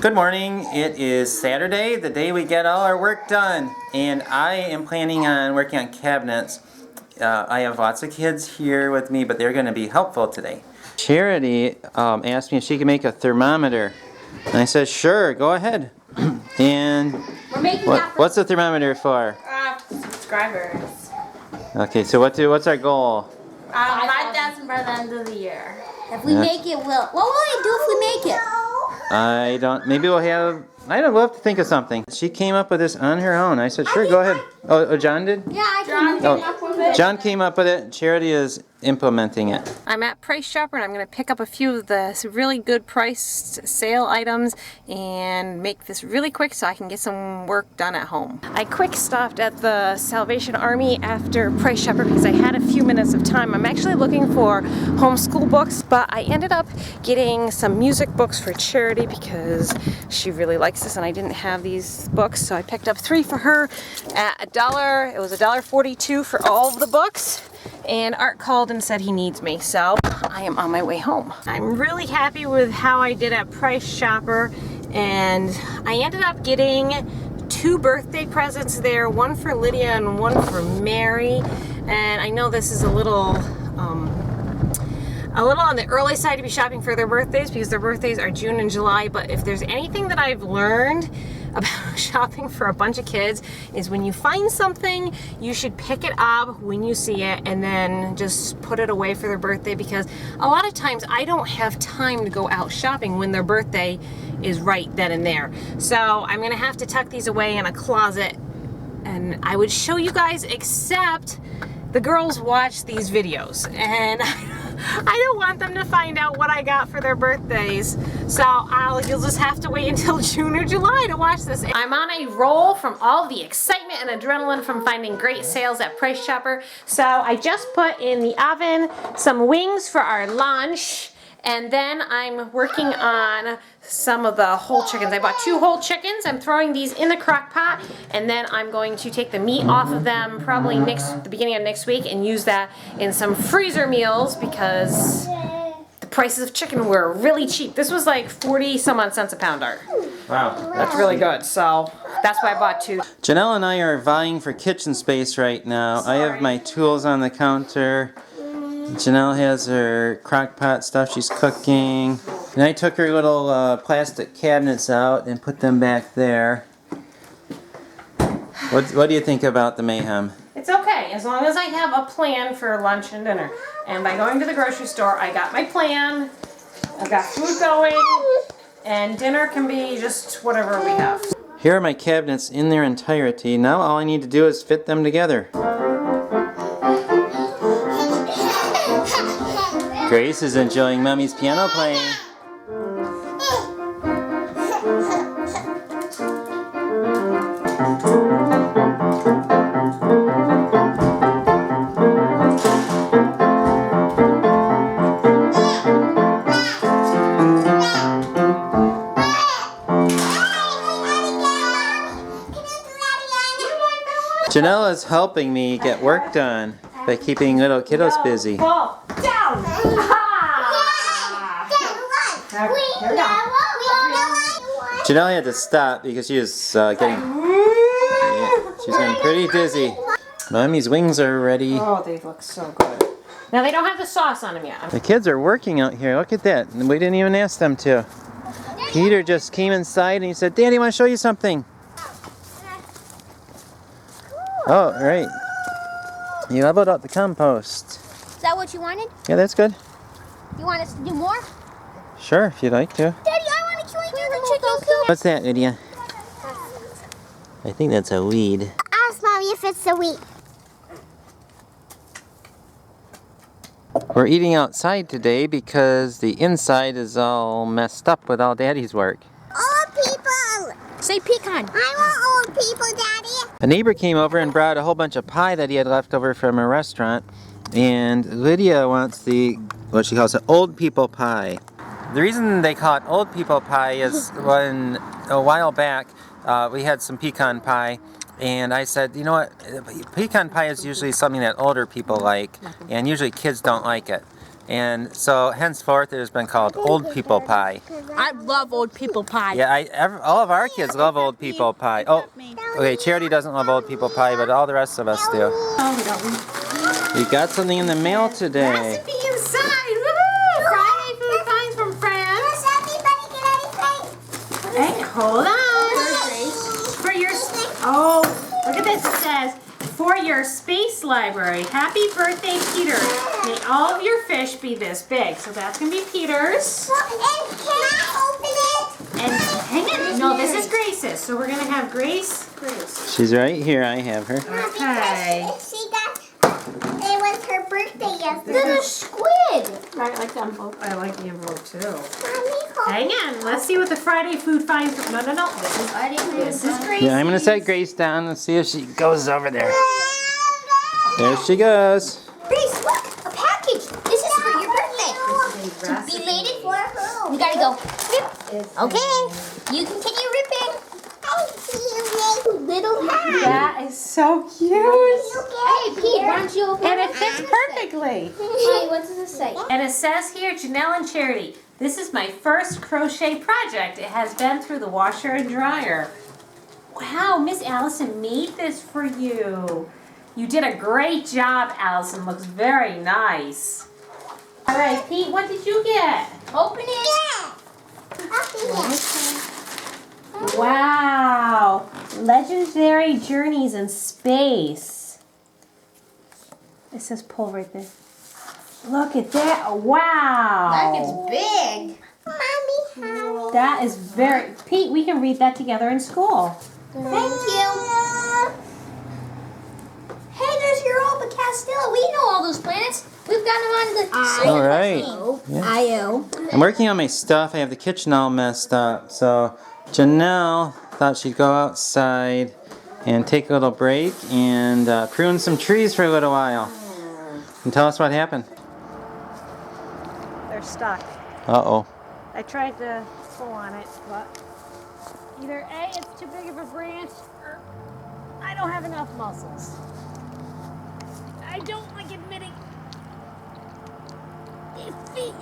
Good morning. It is Saturday, the day we get all our work done, and I am planning on working on cabinets. I have lots of kids here with me, but they're going to be helpful today. Charity asked me if she could make a thermometer, and I said, sure, go ahead. And we're making what's the thermometer for? Subscribers. Okay, so what's our goal? 5,000 by the end of the year. If we make it, what will we do if we make it? Maybe we'll have to think of something. She came up with this on her own. I said, sure, go ahead. Oh, John did? Yeah, John came up with it. John came up with it. Charity is implementing it. I'm at Price Chopper and I'm going to pick up a few of the really good priced sale items and make this really quick so I can get some work done at home. I quick stopped at the Salvation Army after Price Chopper because I had a few minutes of time. I'm actually looking for homeschool books, but I ended up getting some music books for Charity because she really likes this and I didn't have these books, so I picked up 3 for her at $1. It was $1.42 for all of the books. And Art called and said he needs me, so I am on my way home. I'm really happy with how I did at Price Chopper, and I ended up getting 2 birthday presents there, one for Lydia and one for Mary. And I know this is a little on the early side to be shopping for their birthdays because their birthdays are June and July, but if there's anything that I've learned about shopping for a bunch of kids is when you find something, you should pick it up when you see it and then just put it away for their birthday, because a lot of times I don't have time to go out shopping when their birthday is right then and there. So I'm gonna have to tuck these away in a closet and I would show you guys, except the girls watch these videos and I don't want them to find out what I got for their birthdays. So you'll just have to wait until June or July to watch this. I'm on a roll from all the excitement and adrenaline from finding great sales at Price Chopper. So I just put in the oven some wings for our lunch. And then I'm working on some of the whole chickens. I bought 2 whole chickens. I'm throwing these in the crock pot, and then I'm going to take the meat off of them probably the beginning of next week and use that in some freezer meals because the prices of chicken were really cheap. This was like 40 some odd cents a pound, Art. Wow. That's really good. So that's why I bought 2. Janelle and I are vying for kitchen space right now. I have my tools on the counter. Janelle has her crock pot stuff she's cooking. And I took her little plastic cabinets out and put them back there. What do you think about the mayhem? It's okay, as long as I have a plan for lunch and dinner. And by going to the grocery store, I got my plan, I've got food going, and dinner can be just whatever we have. Here are my cabinets in their entirety. Now all I need to do is fit them together. Grace is enjoying Mommy's piano playing. Janelle is helping me get work done by keeping little kiddos busy. Fall down! Janelle had to stop because she was getting pretty dizzy. Mommy's wings are ready. Oh, they look so good. Now they don't have the sauce on them yet. The kids are working out here. Look at that. We didn't even ask them to. Peter just came inside and he said, Daddy, I want to show you something. Oh, right. You leveled out the compost. Is that what you wanted? Yeah, that's good. You want us to do more? Sure, if you'd like to. Daddy, I want to show you the chicken coop. What's that, Lydia? I think that's a weed. Ask Mommy if it's a weed. We're eating outside today because the inside is all messed up with all Daddy's work. Old people! Say pecan. I want old people, Daddy. A neighbor came over and brought a whole bunch of pie that he had left over from a restaurant. And Lydia wants what she calls an old people pie. The reason they call it old people pie is when a while back we had some pecan pie, and I said, you know what, pecan pie is usually something that older people like, and usually kids don't like it. And so henceforth it has been called old people pie. I love old people pie. Yeah, all of our kids love old people pie. Oh, okay, Charity doesn't love old people pie, but all the rest of us do. We got something in the mail today. Recipe inside. Woohoo! Friday food finds from friends. Hey, hold on. For your look at this. It says, for your space library, happy birthday, Peter. May all of your fish be this big. So that's gonna be Peter's. And can I open it? And hang on. No, this is Grace's. So we're gonna have Grace. She's right here. I have her. Okay. She got, it was her birthday yesterday. There's a squid. I like the envelope. I like the envelope too. Mommy, hold Hang on. Let's see what the Friday food finds. No. This is Grace. Yeah, I'm gonna set Grace down and see if she goes over there. There she goes. Grace, look, a package. This is for your birthday. Belated for who? We gotta go. Rip. Okay, you continue ripping. I see you, little hat. That is so cute. Hey, Pete, why don't you open And it fits perfectly. Hey, what does it say? And it says here, Janelle and Charity, this is my first crochet project. It has been through the washer and dryer. Wow, Miss Allison made this for you. You did a great job, Allison. Looks very nice. All right, Pete, what did you get? Open it. Yeah. Open it. Wow, Legendary Journeys in Space. It says pull right there. Look at that, wow. That is big. Mommy, That is very, Pete, we can read that together in school. thank you. Hey, there's Europa Castilla. We know all those planets. We've got them on the All right. Io. I'm working on my stuff. I have the kitchen all messed up. So Janelle thought she'd go outside and take a little break and prune some trees for a little while. And tell us what happened. They're stuck. Uh-oh. I tried to pull on it, but either A, it's too big of a branch, or I don't have enough muscles. I don't like admitting defeat.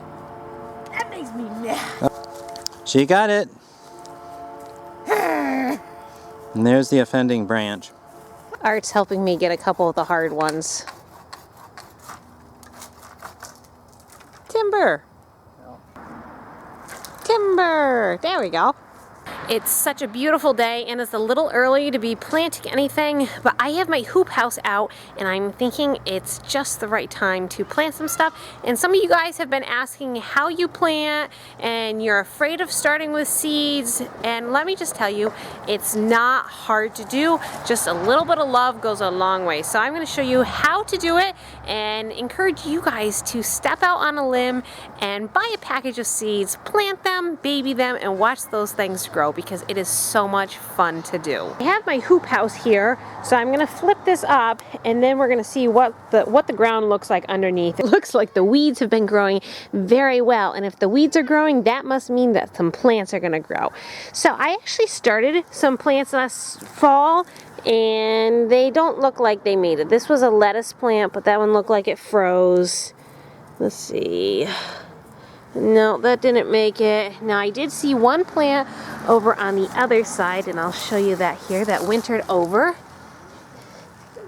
That makes me mad. She got it. And there's the offending branch. Art's helping me get a couple of the hard ones. Timber. Timber. There we go. It's such a beautiful day and it's a little early to be planting anything, but I have my hoop house out and I'm thinking it's just the right time to plant some stuff. And some of you guys have been asking how you plant and you're afraid of starting with seeds. And let me just tell you, it's not hard to do. Just a little bit of love goes a long way. So I'm going to show you how to do it and encourage you guys to step out on a limb and buy a package of seeds, plant them, baby them, and watch those things grow, because it is so much fun to do. I have my hoop house here, so I'm gonna flip this up and then we're gonna see what the ground looks like underneath. It looks like the weeds have been growing very well, and if the weeds are growing, that must mean that some plants are gonna grow. So I actually started some plants last fall and they don't look like they made it. This was a lettuce plant, but that one looked like it froze. Let's see. No, that didn't make it. Now I did see one plant over on the other side, and I'll show you that here, that wintered over.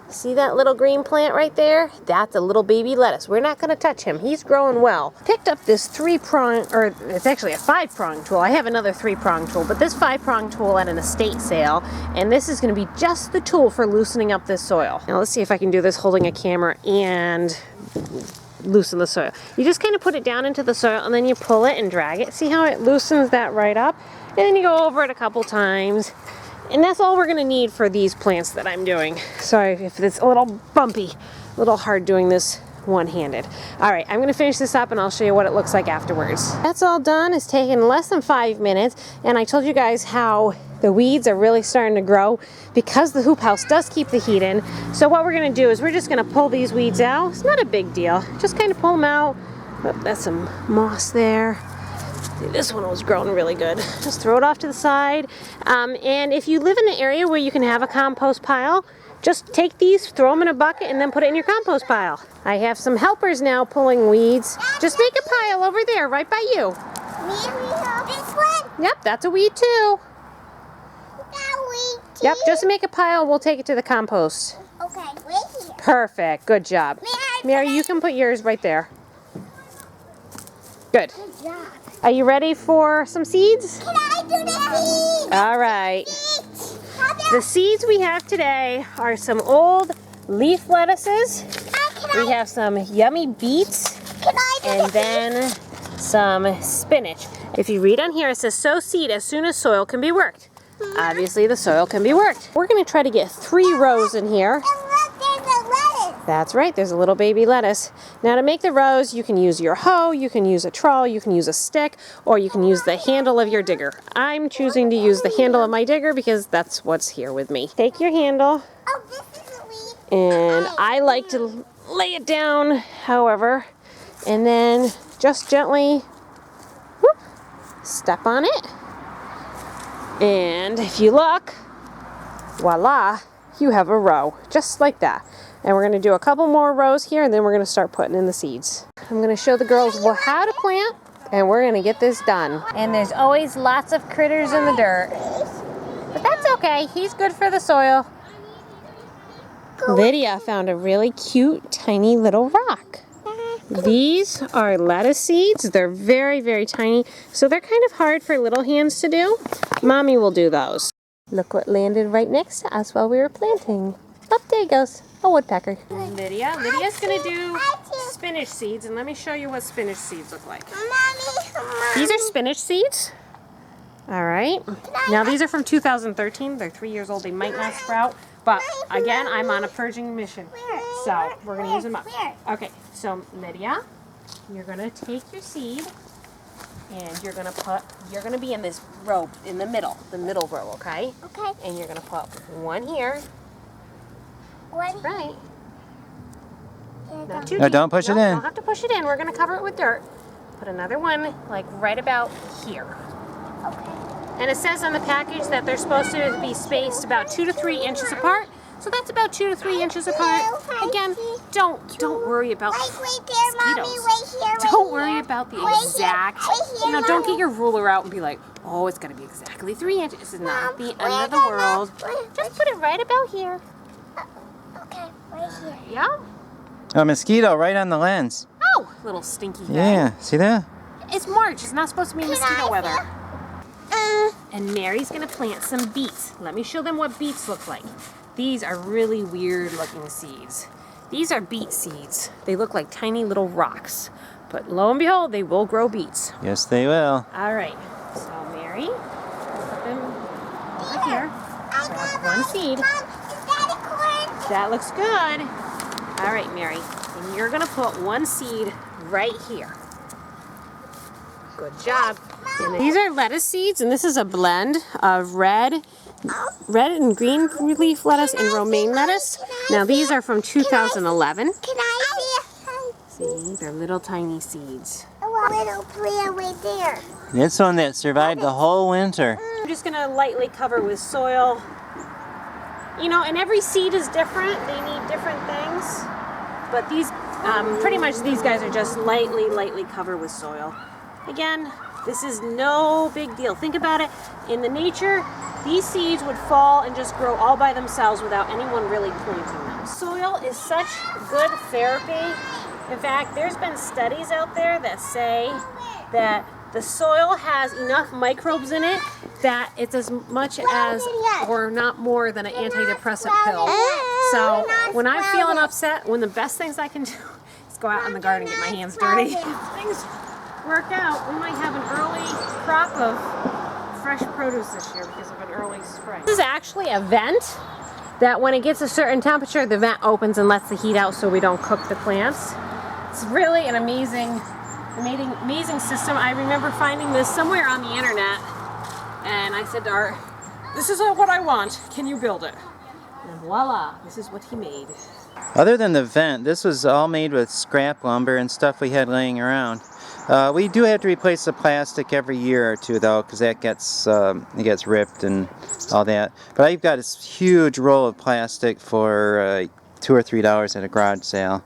See that little green plant right there? That's a little baby lettuce. We're not going to touch him. He's growing well. Picked up this 3-prong, or it's actually a 5-prong tool. I have another 3-prong tool, but this 5-prong tool at an estate sale, and this is going to be just the tool for loosening up this soil. Now let's see if I can do this holding a camera and loosen the soil. You just kind of put it down into the soil and then you pull it and drag it. See how it loosens that right up? And then you go over it a couple times. And that's all we're going to need for these plants that I'm doing. Sorry if it's a little bumpy, a little hard doing this one-handed. All right, I'm going to finish this up and I'll show you what it looks like afterwards. That's all done. It's taken less than 5 minutes, and I told you guys how the weeds are really starting to grow because the hoop house does keep the heat in. So what we're going to do is we're just going to pull these weeds out. It's not a big deal. Just kind of pull them out. Oh, that's some moss there. This one was growing really good. Just throw it off to the side. And if you live in an area where you can have a compost pile, Just take these, throw them in a bucket, and then put it in your compost pile. I have some helpers now pulling weeds. Just make a pile over there, right by you. This one? Yep, that's a weed too. That weed too? Yep, just make a pile, we'll take it to the compost. Okay, right here. Perfect, good job. Mary, you can put yours right there. Good. Good job. Are you ready for some seeds? Can I do the seeds? All right. How about The seeds we have today are some old leaf lettuces. We have some yummy beets. Can I do And the then some spinach. If you read on here, it says sow seed as soon as soil can be worked. Obviously the soil can be worked. We're gonna try to get 3 rows in here. And look, there's a lettuce. That's right, there's a little baby lettuce. Now to make the rows, you can use your hoe, you can use a trowel, you can use a stick, or you can use the handle of your digger. I'm choosing to use the handle of my digger because that's what's here with me. Take your handle, Oh, this is a weed. and I like to lay it down, however, and then just gently whoop, step on it. And if you look, voila, you have a row, just like that. And we're gonna do a couple more rows here, and then we're gonna start putting in the seeds. I'm gonna show the girls how to plant, and we're gonna get this done. And there's always lots of critters in the dirt. But that's okay, he's good for the soil. Lydia found a really cute, tiny little rock. These are lettuce seeds. They're very, very tiny, so they're kind of hard for little hands to do. Mommy will do those. Look what landed right next to us while we were planting. Up there he goes, a woodpecker. Lydia's gonna do spinach seeds, and let me show you what spinach seeds look like. Mommy. These are spinach seeds. All right. Now these are from 2013. They're 3 years old. They might not sprout, but again, I'm on a purging mission, so we're gonna use them up. Okay. So Lydia, you're gonna take your seed, and you're gonna be in this row in the middle row, okay? Okay. And you're gonna put one here. One. Right. Not too No, deep. don't push it in. Don't have to push it in. We're gonna cover it with dirt. Put another one like right about here. Okay. And it says on the package that they're supposed to be spaced about 2 to 3 inches apart. So that's about 2 to 3 inches apart. Again, don't worry about Right there, Mommy. mosquitoes. Right here. Don't worry about the Right here. exact. Right here, Don't get Mommy. your ruler out and be like, oh, it's gonna be exactly 3 inches. This is not the end where of the the world. left- Just put it right about here. Okay, right here. Yeah. A mosquito right on the lens. Oh, little stinky thing. Yeah, see that? It's March. It's not supposed to be mosquito I weather. feel- And Mary's gonna plant some beets. Let me show them what beets look like. These are really weird looking seeds. These are beet seeds. They look like tiny little rocks. But lo and behold, they will grow beets. Yes, they will. All right, so Mary, put them over here. I Grab got one seed. Mom, is that a corn? That looks good. All right, Mary, and you're gonna put one seed right here. Good job. And these are lettuce seeds, and this is a blend of red and green leaf lettuce and romaine lettuce. Now these are from 2011. Can I see See, they're little tiny seeds. a little plant right there? This one that survived the whole winter. I'm just gonna lightly cover with soil. And every seed is different. They need different things. But these, pretty much these guys are just lightly covered with soil. Again, this is no big deal. Think about it. In the nature, these seeds would fall and just grow all by themselves without anyone really planting them. Soil is such good therapy. In fact, there's been studies out there that say that the soil has enough microbes in it that it's as much as or not more than an antidepressant pill. So when I'm feeling upset, one of the best things I can do is go out in the garden and get my hands dirty. Things work out. We might have an early crop of fresh produce this year because of an early spring. This is actually a vent that when it gets a certain temperature, the vent opens and lets the heat out so we don't cook the plants. It's really an amazing system. I remember finding this somewhere on the internet, and I said to Art, "This is what I want. Can you build it?" And voila, this is what he made. Other than the vent, this was all made with scrap lumber and stuff we had laying around. We do have to replace the plastic every year or two, though, because that gets it gets ripped and all that. But I've got this huge roll of plastic for $2 or $3 at a garage sale,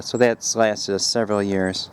so that's lasted us several years.